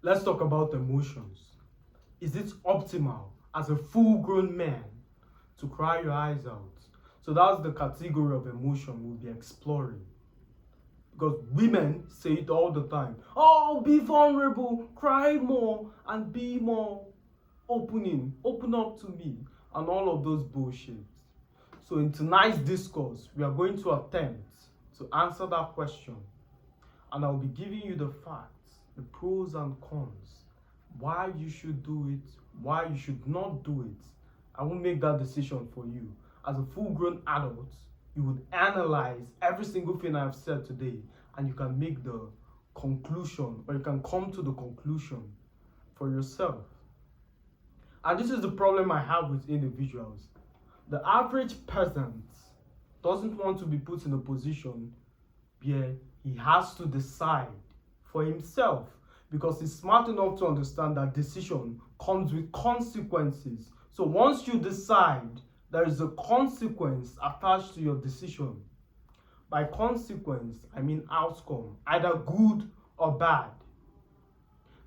Let's talk about emotions. Is it optimal as a full-grown man to cry your eyes out? So that's the category of emotion we'll be exploring. Because women say it all the time. Oh, be vulnerable, cry more, and be more open up to me, and all of those bullshit. So in tonight's discourse, we are going to attempt to answer that question, and I'll be giving you the facts, the pros and cons, why you should do it, why you should not do it. I won't make that decision for you. As a full-grown adult, you would analyze every single thing I've said today, and you can make the conclusion, or you can come to the conclusion for yourself. And this is the problem I have with individuals. The average peasant doesn't want to be put in a position where he has to decide for himself, because he's smart enough to understand that decision comes with consequences. So once you decide, there is a consequence attached to your decision. By consequence, I mean outcome, either good or bad.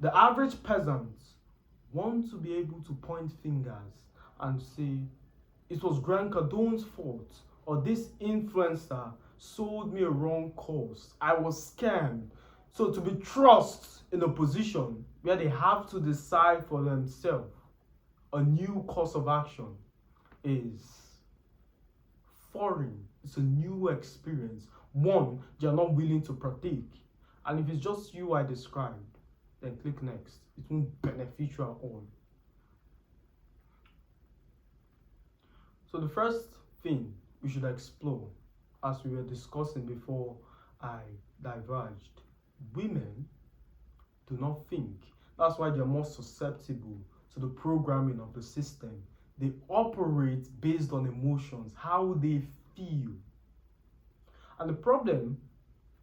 The average peasant wants to be able to point fingers and say, it was Grant Cardone's fault, or this influencer sold me a wrong course. I was scammed. So to be thrust in a position where they have to decide for themselves a new course of action is foreign. It's a new experience. One, you're not willing to partake. And if it's just you I described, then click next. It won't benefit you at all. So the first thing we should explore, as we were discussing before I diverged, women do not think. That's why they're more susceptible to the programming of the system. They operate based on emotions, how they feel. And the problem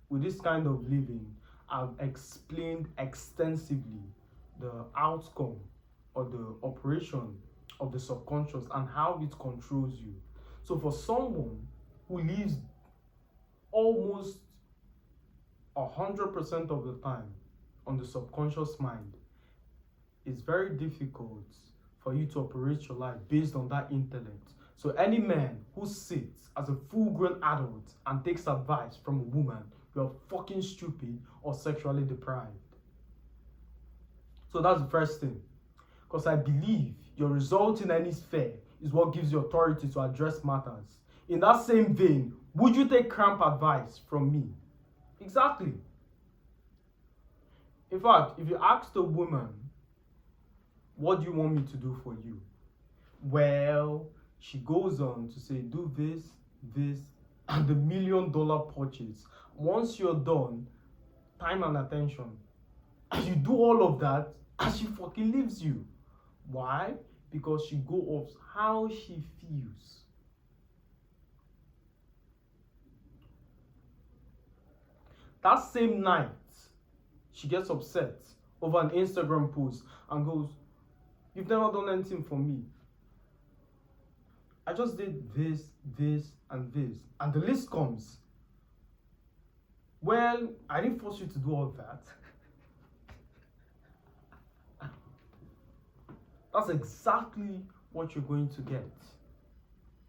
with this kind of living, I've explained extensively the outcome or the operation of the subconscious and how it controls you. So for someone who lives almost 100% of the time on the subconscious mind, it's very difficult for you to operate your life based on that intellect. So any man who sits as a full-grown adult and takes advice from a woman, you're fucking stupid or sexually deprived. So that's the first thing. Because I believe your result in any sphere is what gives you authority to address matters. In that same vein, would you take cramp advice from me? Exactly. In fact, if you ask the woman, what do you want me to do for you? Well, she goes on to say, do this, this, and the $1 million purchase. Once you're done, time and attention. And you do all of that, and she fucking leaves you. Why? Because she goes off how she feels. That same night, she gets upset over an Instagram post and goes, you've never done anything for me. I just did this, this, and this. And the list comes. Well, I didn't force you to do all that. That's exactly what you're going to get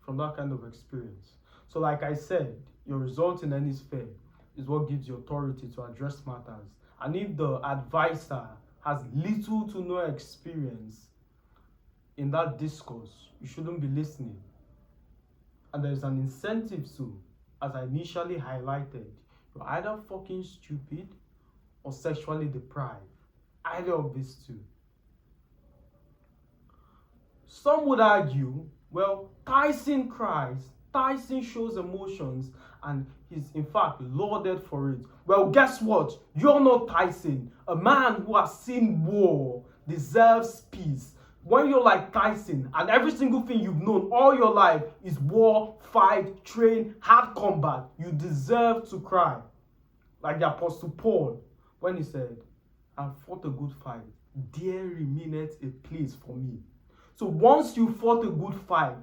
from that kind of experience. So like I said, your result in any sphere is what gives you authority to address matters. And if the advisor has little to no experience in that discourse, you shouldn't be listening. And there's an incentive to, as I initially highlighted, you're either fucking stupid or sexually deprived. Either of these two. Some would argue, well, Tyson cries, Tyson shows emotions, and he's in fact lauded for it. Well, guess what? You're not Tyson. A man who has seen war deserves peace. When you're like Tyson and every single thing you've known all your life is war, fight, train, hard combat, you deserve to cry. Like the Apostle Paul when he said, I fought a good fight. There remaineth a place for me. So once you fought a good fight,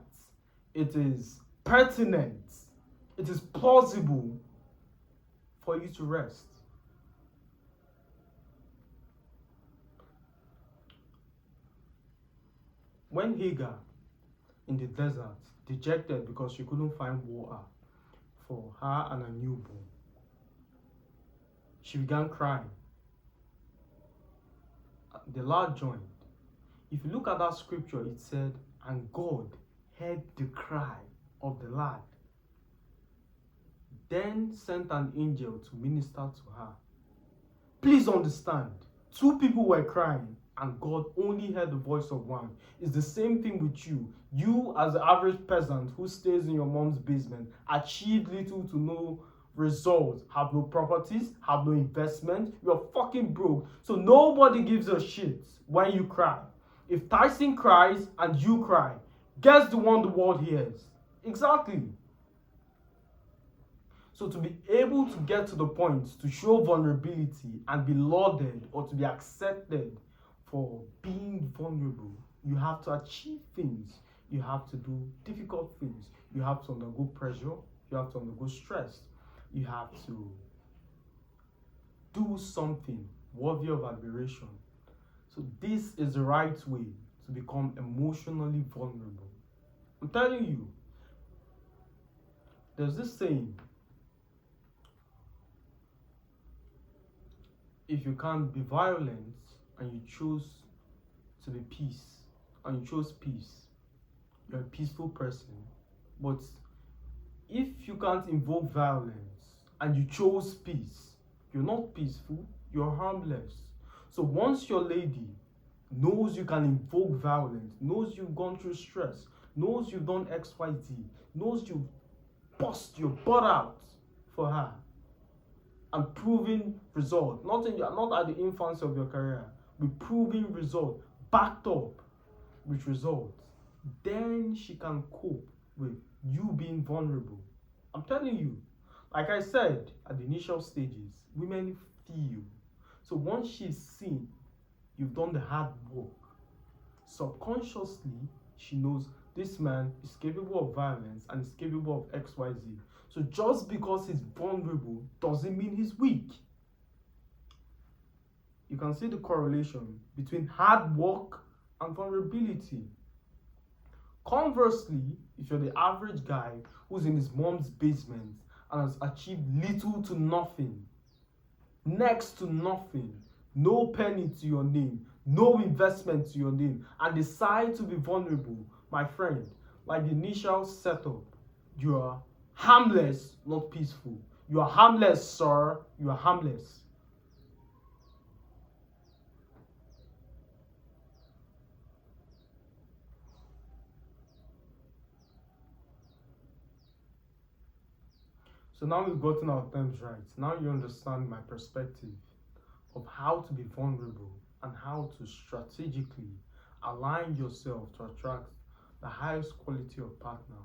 it is pertinent, it is plausible for you to rest. When Hagar in the desert, dejected because she couldn't find water for her and her newborn, she began crying. The Lord joined. If you look at that scripture, it said, and God heard the cry of the lad, then sent an angel to minister to her. Please understand, two people were crying and God only heard the voice of one. It's the same thing with you. You, as the average peasant who stays in your mom's basement, achieve little to no results, have no properties, have no investment, you're fucking broke. So nobody gives a shit when you cry. If Tyson cries and you cry, guess the one the world hears? Exactly. So to be able to get to the point to show vulnerability and be lauded or to be accepted for being vulnerable, you have to achieve things. You have to do difficult things. You have to undergo pressure. You have to undergo stress. You have to do something worthy of admiration. So this is the right way to become emotionally vulnerable. I'm telling you, there's this saying, if you can't be violent and you choose to be peace, and you chose peace, you're a peaceful person. But if you can't invoke violence and you chose peace, you're not peaceful, you're harmless. So once your lady knows you can invoke violence, knows you've gone through stress, knows you've done XYZ, knows you've bust your butt out for her, and proving result, not at the infancy of your career, with proving result, backed up with results, then she can cope with you being vulnerable. I'm telling you, like I said at the initial stages, women feel. So once she's seen you've done the hard work, subconsciously she knows this man is capable of violence and is capable of XYZ. So just because he's vulnerable doesn't mean he's weak. You can see the correlation between hard work and vulnerability. Conversely, if you're the average guy who's in his mom's basement and has achieved little to nothing, next to nothing, no penny to your name, no investment to your name, and decide to be vulnerable, my friend, like the initial setup, you are harmless, not peaceful. You are harmless, sir. You are harmless. So now we've gotten our terms right. Now you understand my perspective of how to be vulnerable and how to strategically align yourself to attract the highest quality of partner.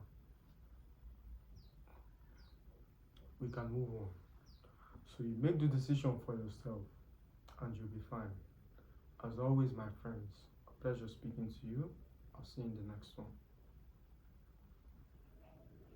We can move on. So you make the decision for yourself and you'll be fine. As always, my friends, a pleasure speaking to you. I'll see you in the next one.